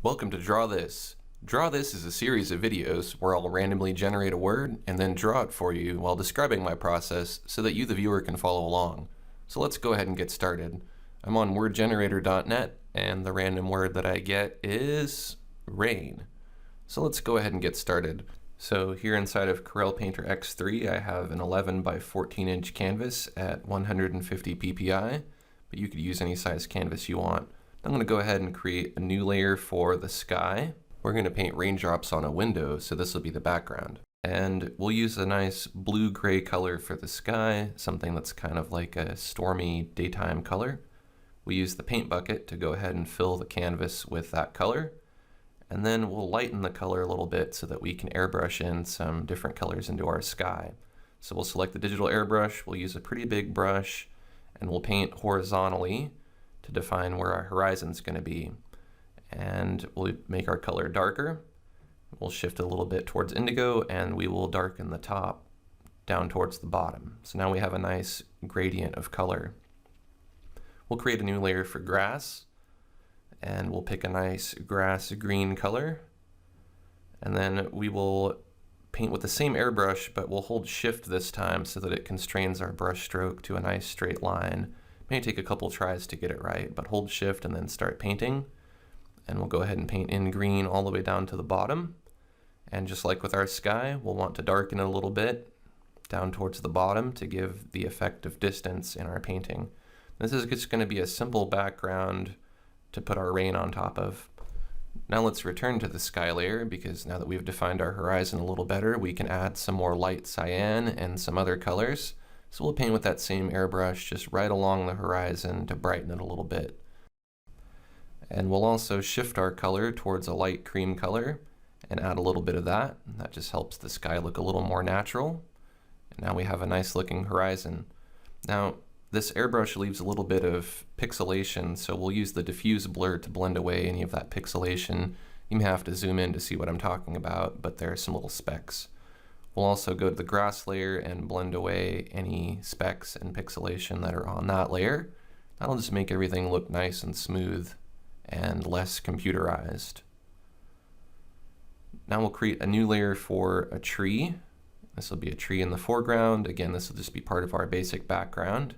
Welcome to Draw This. Draw This is a series of videos where I'll randomly generate a word and then draw it for you while describing my process so that you, the viewer, can follow along. So let's go ahead and get started. I'm on wordgenerator.net and the random word that I get is rain. So let's go ahead and get started. So here inside of Corel Painter X3 I have an 11 by 14 inch canvas at 150 ppi, but you could use any size canvas you want. I'm going to go ahead and create a new layer for the sky. We're going to paint raindrops on a window, so this will be the background. And we'll use a nice blue-gray color for the sky, something that's kind of like a stormy daytime color. We use the paint bucket to go ahead and fill the canvas with that color. And then we'll lighten the color a little bit so that we can airbrush in some different colors into our sky. So we'll select the digital airbrush, we'll use a pretty big brush, and we'll paint horizontally to define where our horizon is going to be. And we'll make our color darker. We'll shift a little bit towards indigo and we will darken the top down towards the bottom. So now we have a nice gradient of color. We'll create a new layer for grass and we'll pick a nice grass green color. And then we will paint with the same airbrush, but we'll hold shift this time so that it constrains our brush stroke to a nice straight line. May take a couple tries to get it right, but hold shift and then start painting. And we'll go ahead and paint in green all the way down to the bottom. And just like with our sky, we'll want to darken it a little bit down towards the bottom to give the effect of distance in our painting. This is just going to be a simple background to put our rain on top of. Now let's return to the sky layer, because now that we've defined our horizon a little better, we can add some more light cyan and some other colors. So we'll paint with that same airbrush just right along the horizon to brighten it a little bit. And we'll also shift our color towards a light cream color and add a little bit of that. That just helps the sky look a little more natural. And now we have a nice looking horizon. Now this airbrush leaves a little bit of pixelation, so we'll use the diffuse blur to blend away any of that pixelation. You may have to zoom in to see what I'm talking about, but there are some little specks. We'll also go to the grass layer and blend away any specks and pixelation that are on that layer. That'll just make everything look nice and smooth and less computerized. Now we'll create a new layer for a tree. This will be a tree in the foreground. Again, this will just be part of our basic background.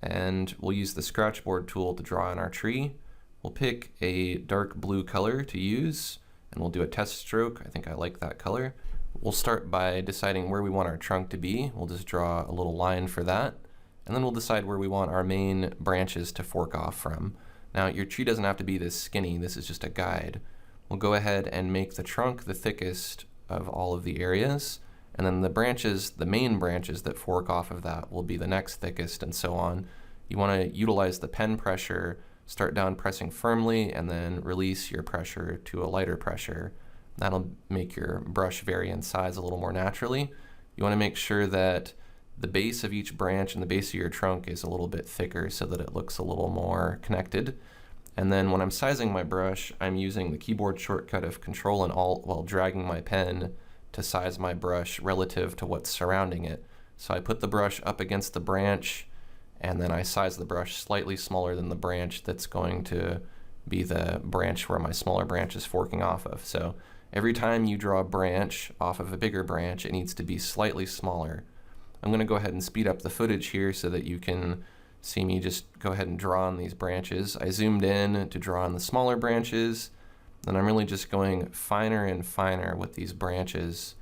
And we'll use the scratchboard tool to draw in our tree. We'll pick a dark blue color to use, and we'll do a test stroke. I think I like that color. We'll start by deciding where we want our trunk to be. We'll just draw a little line for that. And then we'll decide where we want our main branches to fork off from. Now your tree doesn't have to be this skinny, this is just a guide. We'll go ahead and make the trunk the thickest of all of the areas. And then the branches, the main branches that fork off of that will be the next thickest and so on. You want to utilize the pen pressure, start down pressing firmly and then release your pressure to a lighter pressure. That'll make your brush vary in size a little more naturally. You want to make sure that the base of each branch and the base of your trunk is a little bit thicker so that it looks a little more connected. And then when I'm sizing my brush, I'm using the keyboard shortcut of Control and Alt while dragging my pen to size my brush relative to what's surrounding it. So I put the brush up against the branch and then I size the brush slightly smaller than the branch that's going to be the branch where my smaller branch is forking off of. So every time you draw a branch off of a bigger branch, it needs to be slightly smaller. I'm going to go ahead and speed up the footage here so that you can see me just go ahead and draw on these branches. I zoomed in to draw on the smaller branches, and I'm really just going finer and finer with these branches,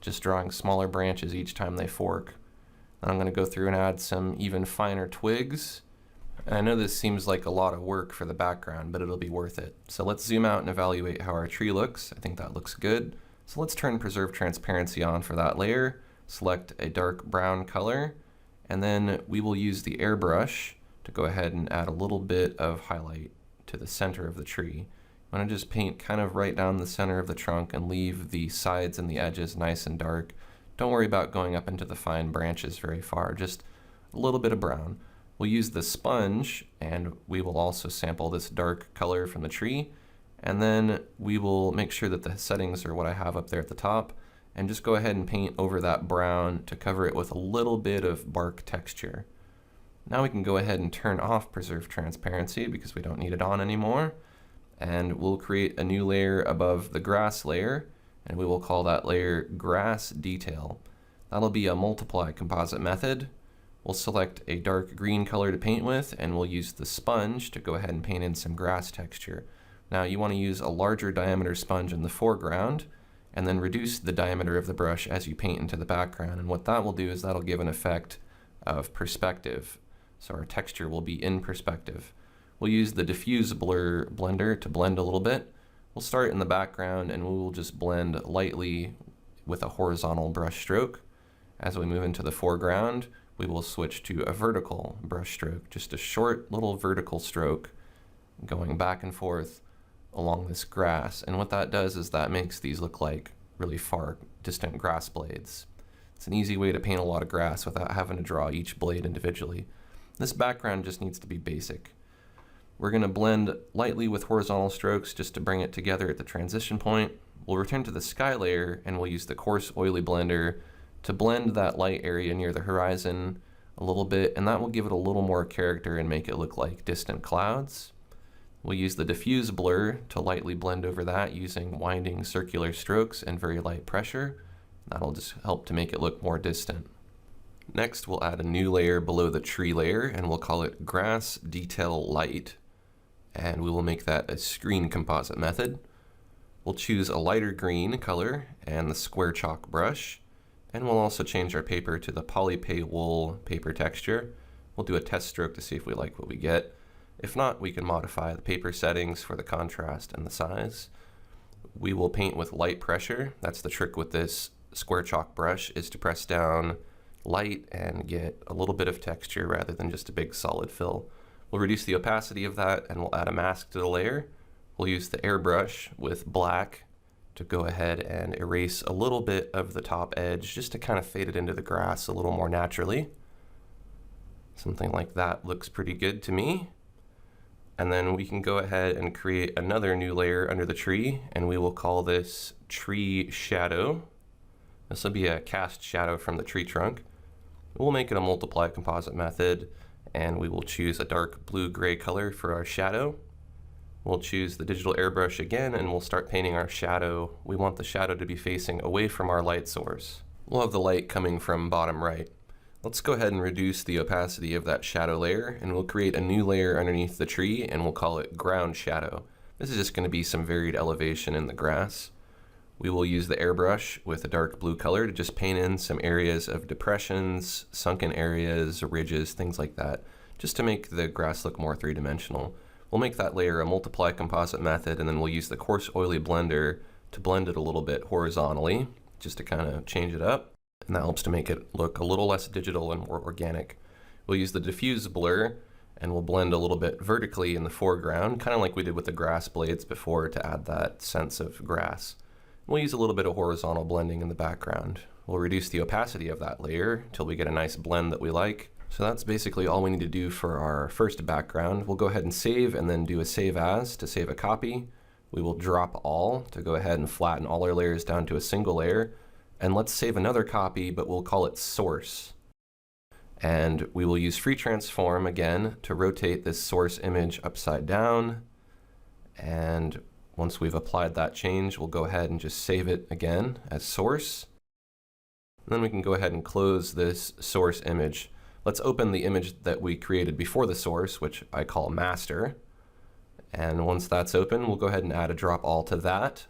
just drawing smaller branches each time they fork. Then I'm going to go through and add some even finer twigs. And I know this seems like a lot of work for the background, but it'll be worth it. So let's zoom out and evaluate how our tree looks. I think that looks good. So let's turn Preserve Transparency on for that layer, select a dark brown color, and then we will use the airbrush to go ahead and add a little bit of highlight to the center of the tree. I'm going to just paint kind of right down the center of the trunk and leave the sides and the edges nice and dark. Don't worry about going up into the fine branches very far, just a little bit of brown. We'll use the sponge and we will also sample this dark color from the tree, and then we will make sure that the settings are what I have up there at the top and just go ahead and paint over that brown to cover it with a little bit of bark texture. Now we can go ahead and turn off Preserve Transparency because we don't need it on anymore. and we'll create a new layer above the grass layer, and we will call that layer grass detail. That'll be a multiply composite method. We'll select a dark green color to paint with, and we'll use the sponge to go ahead and paint in some grass texture. Now you want to use a larger diameter sponge in the foreground, and then reduce the diameter of the brush as you paint into the background. And what that will do is that'll give an effect of perspective. So our texture will be in perspective. We'll use the diffuse blur blender to blend a little bit. We'll start in the background, and we will just blend lightly with a horizontal brush stroke. As we move into the foreground, we will switch to a vertical brush stroke, just a short little vertical stroke going back and forth along this grass. And what that does is that makes these look like really far distant grass blades. It's an easy way to paint a lot of grass without having to draw each blade individually. This background just needs to be basic. We're going to blend lightly with horizontal strokes just to bring it together at the transition point. We'll return to the sky layer, and we'll use the coarse oily blender to blend that light area near the horizon a little bit, and that will give it a little more character and make it look like distant clouds. We'll use the diffuse blur to lightly blend over that using winding circular strokes and very light pressure. That'll just help to make it look more distant. Next, we'll add a new layer below the tree layer, and we'll call it grass detail light, and we will make that a screen composite method. We'll choose a lighter green color and the square chalk brush, and we'll also change our paper to the polypay wool paper texture. We'll do a test stroke to see if we like what we get. If not, we can modify the paper settings for the contrast and the size. We will paint with light pressure. That's the trick with this square chalk brush, is to press down light and get a little bit of texture rather than just a big solid fill. We'll reduce the opacity of that, and we'll add a mask to the layer. We'll use the airbrush with black to go ahead and erase a little bit of the top edge just to kind of fade it into the grass a little more naturally. Something like that looks pretty good to me. And then we can go ahead and create another new layer under the tree, and we will call this tree shadow. This will be a cast shadow from the tree trunk. We'll make it a multiply composite method, and we will choose a dark blue-gray color for our shadow. We'll choose the digital airbrush again, and we'll start painting our shadow. We want the shadow to be facing away from our light source. We'll have the light coming from bottom right. Let's go ahead and reduce the opacity of that shadow layer, and we'll create a new layer underneath the tree, and we'll call it ground shadow. This is just going to be some varied elevation in the grass. We will use the airbrush with a dark blue color to just paint in some areas of depressions, sunken areas, ridges, things like that, just to make the grass look more three-dimensional. We'll make that layer a multiply composite method, and then we'll use the coarse oily blender to blend it a little bit horizontally, just to kind of change it up. And that helps to make it look a little less digital and more organic. We'll use the diffuse blur, and we'll blend a little bit vertically in the foreground, kind of like we did with the grass blades before, to add that sense of grass. We'll use a little bit of horizontal blending in the background. We'll reduce the opacity of that layer until we get a nice blend that we like. So that's basically all we need to do for our first background. We'll go ahead and save, and then do a save as to save a copy. We will drop all to go ahead and flatten all our layers down to a single layer. And let's save another copy, but we'll call it source. And we will use free transform again to rotate this source image upside down. And once we've applied that change, we'll go ahead and just save it again as source. And then we can go ahead and close this source image. Let's open the image that we created before the source, which I call master. And once that's open, we'll go ahead and add a drop all to that.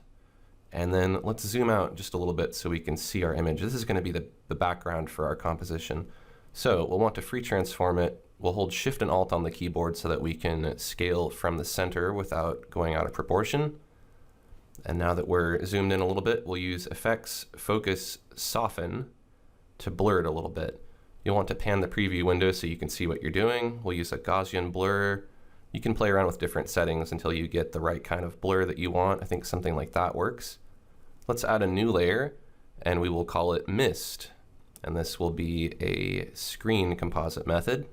And then let's zoom out just a little bit so we can see our image. This is going to be the background for our composition. So we'll want to free transform it. We'll hold Shift and Alt on the keyboard so that we can scale from the center without going out of proportion. And now that we're zoomed in a little bit, we'll use Effects, Focus, Soften to blur it a little bit. You'll want to pan the preview window so you can see what you're doing. We'll use a Gaussian blur. You can play around with different settings until you get the right kind of blur that you want. I think something like that works. Let's add a new layer, and we will call it Mist. And this will be a screen composite method.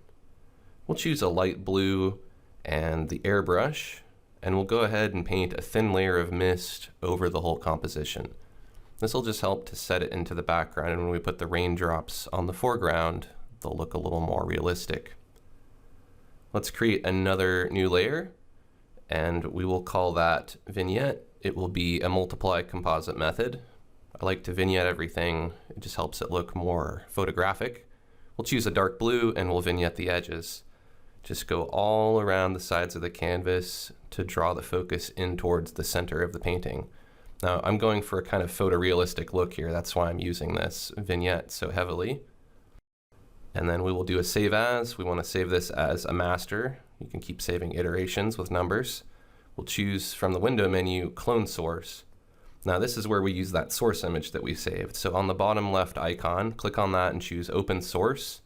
We'll choose a light blue and the airbrush, and we'll go ahead and paint a thin layer of mist over the whole composition. This will just help to set it into the background, and when we put the raindrops on the foreground, they'll look a little more realistic. Let's create another new layer, and we will call that vignette. It will be a multiply composite method. I like to vignette everything. It just helps it look more photographic. We'll choose a dark blue and we'll vignette the edges. Just go all around the sides of the canvas to draw the focus in towards the center of the painting. Now I'm going for a kind of photorealistic look here. That's why I'm using this vignette so heavily. And then we will do a save as. We want to save this as a master. You can keep saving iterations with numbers. We'll choose from the window menu, clone source. Now this is where we use that source image that we saved. So on the bottom left icon, click on that and choose open source.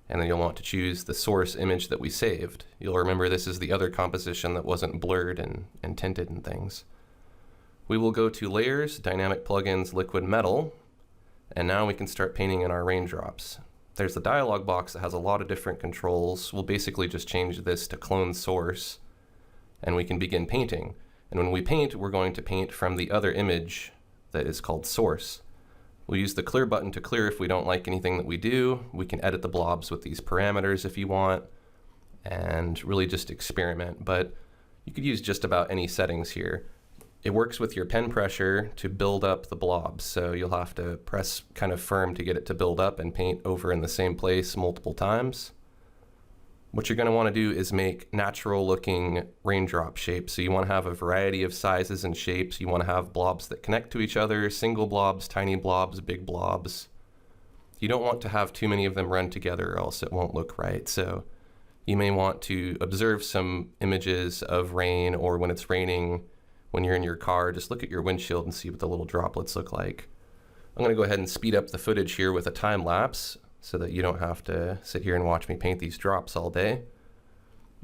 And then you'll want to choose the source image that we saved. You'll remember this is the other composition that wasn't blurred and tinted and things. We will go to layers, dynamic plugins, liquid metal. And now we can start painting in our raindrops. There's the dialog box that has a lot of different controls. We'll basically just change this to clone source and we can begin painting. And when we paint, we're going to paint from the other image that is called source. We'll use the clear button to clear if we don't like anything that we do. We can edit the blobs with these parameters if you want and really just experiment, but you could use just about any settings here. It works with your pen pressure to build up the blobs, so you'll have to press kind of firm to get it to build up and paint over in the same place multiple times. What you're going to want to do is make natural looking raindrop shapes. So you want to have a variety of sizes and shapes. You want to have blobs that connect to each other, single blobs, tiny blobs, big blobs. You don't want to have too many of them run together or else it won't look right. So you may want to observe some images of rain, or when it's raining, when you're in your car, just look at your windshield and see what the little droplets look like. I'm going to go ahead and speed up the footage here with a time lapse, so that you don't have to sit here and watch me paint these drops all day.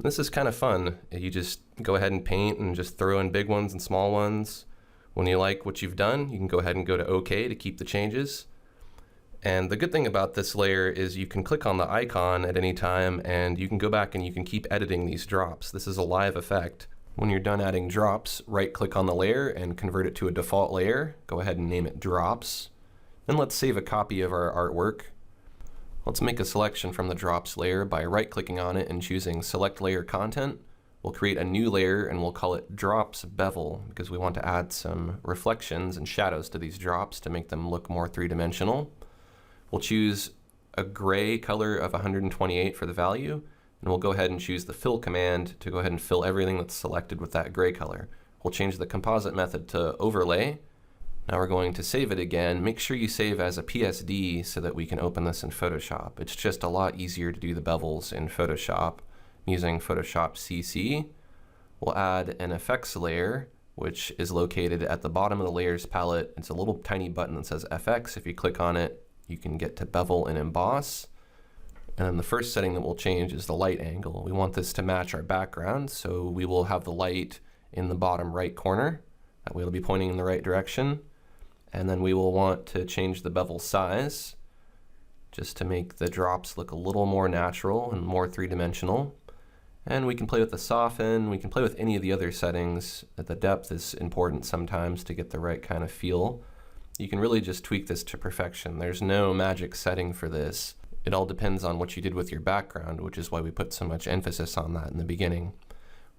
This is kind of fun. You just go ahead and paint and just throw in big ones and small ones. When you like what you've done, you can go ahead and go to OK to keep the changes. And the good thing about this layer is you can click on the icon at any time and you can go back and you can keep editing these drops. This is a live effect. When you're done adding drops, right click on the layer and convert it to a default layer. Go ahead and name it drops. And let's save a copy of our artwork. Let's make a selection from the drops layer by right-clicking on it and choosing select layer content. We'll create a new layer and we'll call it drops bevel because we want to add some reflections and shadows to these drops to make them look more three-dimensional. We'll choose a gray color of 128 for the value, and we'll go ahead and choose the fill command to go ahead and fill everything that's selected with that gray color. We'll change the composite method to overlay. Now we're going to save it again. Make sure you save as a PSD so that we can open this in Photoshop. It's just a lot easier to do the bevels in Photoshop using Photoshop CC. We'll add an effects layer, which is located at the bottom of the layers palette. It's a little tiny button that says FX. If you click on it, you can get to bevel and emboss. And then the first setting that we'll change is the light angle. We want this to match our background, so we will have the light in the bottom right corner. That way it'll be pointing in the right direction. And then we will want to change the bevel size just to make the drops look a little more natural and more three-dimensional. And we can play with the soften, we can play with any of the other settings. The depth is important sometimes to get the right kind of feel. You can really just tweak this to perfection. There's no magic setting for this. It all depends on what you did with your background, which is why we put so much emphasis on that in the beginning.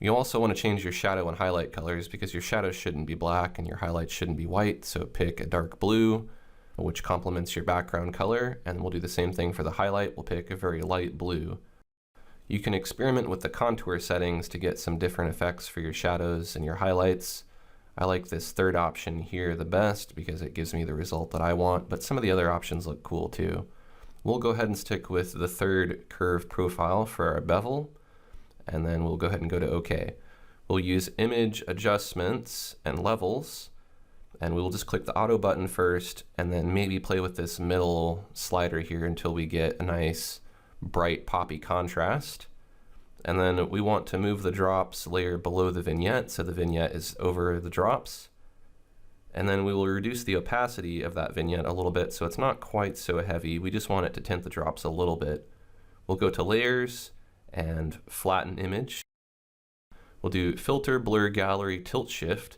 You also want to change your shadow and highlight colors because your shadows shouldn't be black and your highlights shouldn't be white, so pick a dark blue, which complements your background color, and we'll do the same thing for the highlight. We'll pick a very light blue. You can experiment with the contour settings to get some different effects for your shadows and your highlights. I like this third option here the best because it gives me the result that I want, but some of the other options look cool too. We'll go ahead and stick with the third curve profile for our bevel, and then we'll go ahead and go to OK. We'll use image adjustments and levels, and we will just click the auto button first and then maybe play with this middle slider here until we get a nice bright poppy contrast. And then we want to move the drops layer below the vignette so the vignette is over the drops. And then we will reduce the opacity of that vignette a little bit so it's not quite so heavy. We just want it to tint the drops a little bit. We'll go to layers and flatten image. We'll do filter, blur, gallery, tilt shift,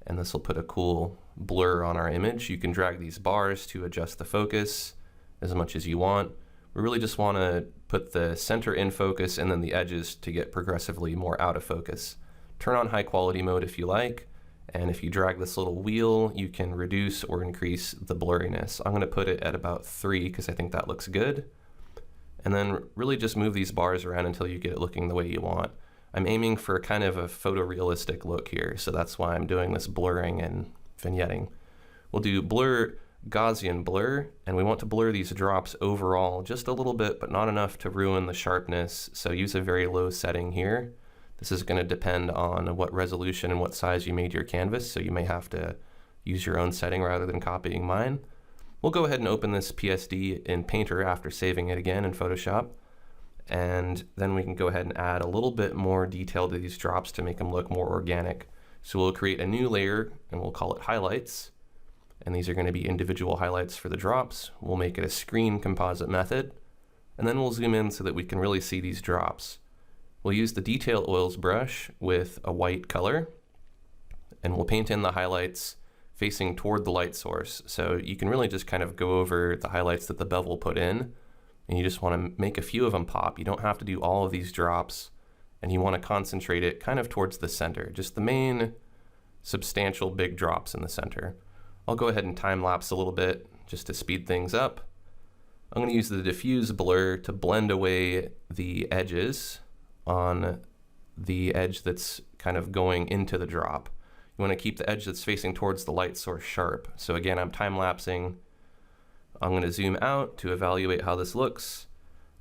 and this will put a cool blur on our image. You can drag these bars to adjust the focus as much as you want. We really just want to put the center in focus and then the edges to get progressively more out of focus. Turn on high quality mode if you like, and if you drag this little wheel, you can reduce or increase the blurriness. I'm going to put it at about 3 because I think that looks good. And then really just move these bars around until you get it looking the way you want. I'm aiming for kind of a photorealistic look here, so that's why I'm doing this blurring and vignetting. We'll do blur, Gaussian blur, and we want to blur these drops overall just a little bit, but not enough to ruin the sharpness, so use a very low setting here. This is going to depend on what resolution and what size you made your canvas, so you may have to use your own setting rather than copying mine. We'll go ahead and open this PSD in Painter after saving it again in Photoshop, and then we can go ahead and add a little bit more detail to these drops to make them look more organic. So we'll create a new layer and we'll call it highlights, and these are going to be individual highlights for the drops. We'll make it a screen composite method, and then we'll zoom in so that we can really see these drops. We'll use the detail oils brush with a white color, and we'll paint in the highlights facing toward the light source. So you can really just kind of go over the highlights that the bevel put in, and you just want to make a few of them pop. You don't have to do all of these drops, and you want to concentrate it kind of towards the center, just the main substantial big drops in the center. I'll go ahead and time lapse a little bit just to speed things up. I'm going to use the diffuse blur to blend away the edges on the edge that's kind of going into the drop. You want to keep the edge that's facing towards the light source sharp. So again, I'm time lapsing. I'm going to zoom out to evaluate how this looks.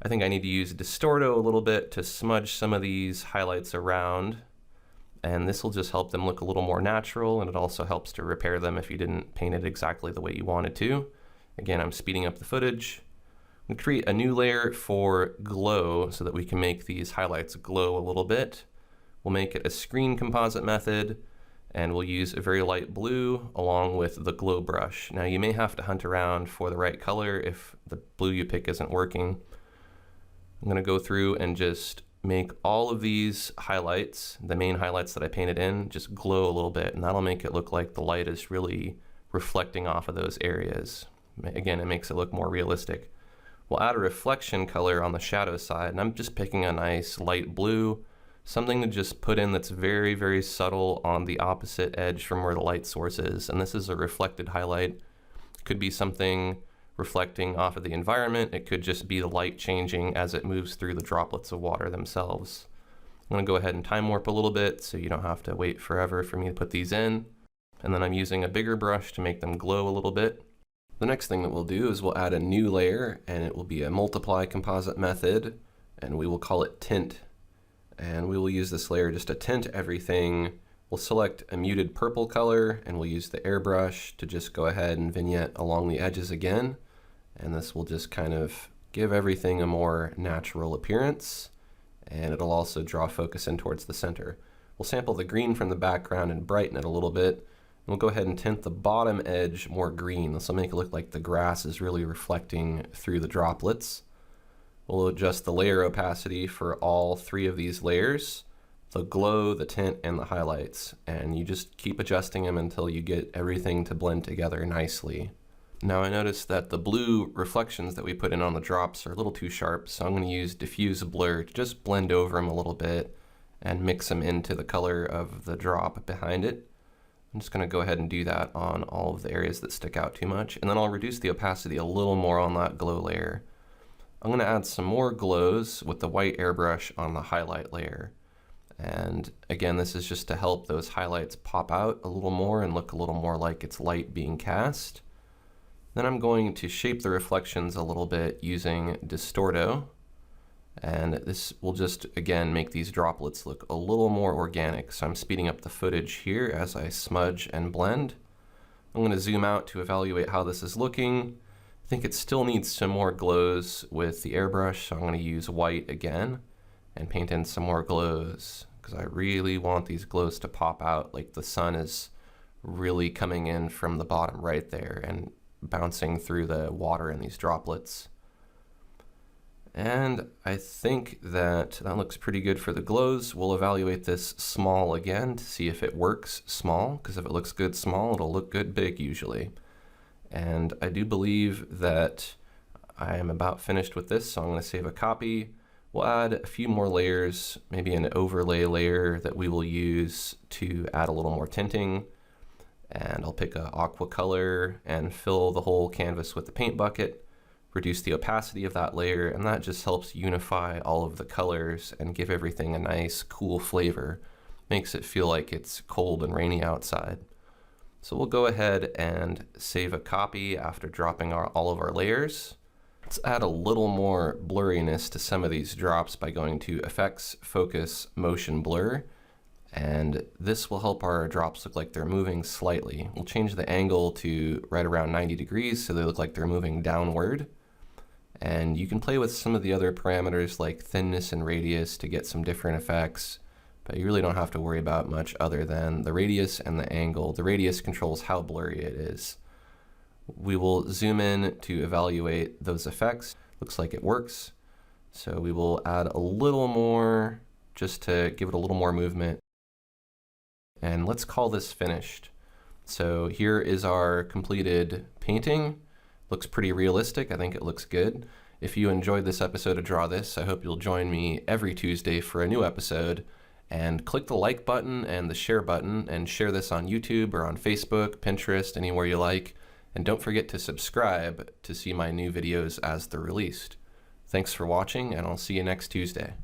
I think I need to use Distorto a little bit to smudge some of these highlights around, and this will just help them look a little more natural, and it also helps to repair them if you didn't paint it exactly the way you wanted to. Again, I'm speeding up the footage. We create a new layer for glow so that we can make these highlights glow a little bit. We'll make it a screen composite method, and we'll use a very light blue along with the glow brush. Now you may have to hunt around for the right color if the blue you pick isn't working. I'm going to go through and just make all of these highlights, the main highlights that I painted in, just glow a little bit, and that'll make it look like the light is really reflecting off of those areas. Again, it makes it look more realistic. We'll add a reflection color on the shadow side, and I'm just picking a nice light blue, something to just put in that's very, very subtle on the opposite edge from where the light source is. And this is a reflected highlight. It could be something reflecting off of the environment. It could just be the light changing as it moves through the droplets of water themselves. I'm going to go ahead and time warp a little bit so you don't have to wait forever for me to put these in. And then I'm using a bigger brush to make them glow a little bit. The next thing that we'll do is we'll add a new layer, and it will be a multiply composite method, and we will call it tint. And we will use this layer just to tint everything. We'll select a muted purple color, and we'll use the airbrush to just go ahead and vignette along the edges again. And this will just kind of give everything a more natural appearance, and it'll also draw focus in towards the center. We'll sample the green from the background and brighten it a little bit. We'll go ahead and tint the bottom edge more green. This will make it look like the grass is really reflecting through the droplets. We'll adjust the layer opacity for all 3 of these layers, the glow, the tint, and the highlights. And you just keep adjusting them until you get everything to blend together nicely. Now I noticed that the blue reflections that we put in on the drops are a little too sharp, so I'm going to use diffuse blur to just blend over them a little bit and mix them into the color of the drop behind it. I'm just going to go ahead and do that on all of the areas that stick out too much, and then I'll reduce the opacity a little more on that glow layer. I'm going to add some more glows with the white airbrush on the highlight layer. And again, this is just to help those highlights pop out a little more and look a little more like it's light being cast. Then I'm going to shape the reflections a little bit using Distorto. And this will just, again, make these droplets look a little more organic. So I'm speeding up the footage here as I smudge and blend. I'm going to zoom out to evaluate how this is looking. I think it still needs some more glows with the airbrush, so I'm going to use white again and paint in some more glows because I really want these glows to pop out like the sun is really coming in from the bottom right there and bouncing through the water in these droplets. And I think that looks pretty good for the glows. We'll evaluate this small again to see if it works small, because if it looks good small, it'll look good big usually. And I do believe that I am about finished with this, so I'm going to save a copy. We'll add a few more layers, maybe an overlay layer that we will use to add a little more tinting. And I'll pick an aqua color and fill the whole canvas with the paint bucket, reduce the opacity of that layer, and that just helps unify all of the colors and give everything a nice, cool flavor. Makes it feel like it's cold and rainy outside. So we'll go ahead and save a copy after dropping all of our layers. Let's add a little more blurriness to some of these drops by going to Effects, Focus, Motion Blur. And this will help our drops look like they're moving slightly. We'll change the angle to right around 90 degrees so they look like they're moving downward. And you can play with some of the other parameters like thinness and radius to get some different effects, but you really don't have to worry about much other than the radius and the angle. The radius controls how blurry it is. We will zoom in to evaluate those effects. Looks like it works. So we will add a little more just to give it a little more movement. And let's call this finished. So here is our completed painting. Looks pretty realistic. I think it looks good. If you enjoyed this episode of Draw This, I hope you'll join me every Tuesday for a new episode. And click the like button and the share button and share this on YouTube or on Facebook, Pinterest, anywhere you like. And don't forget to subscribe to see my new videos as they're released. Thanks for watching, and I'll see you next Tuesday.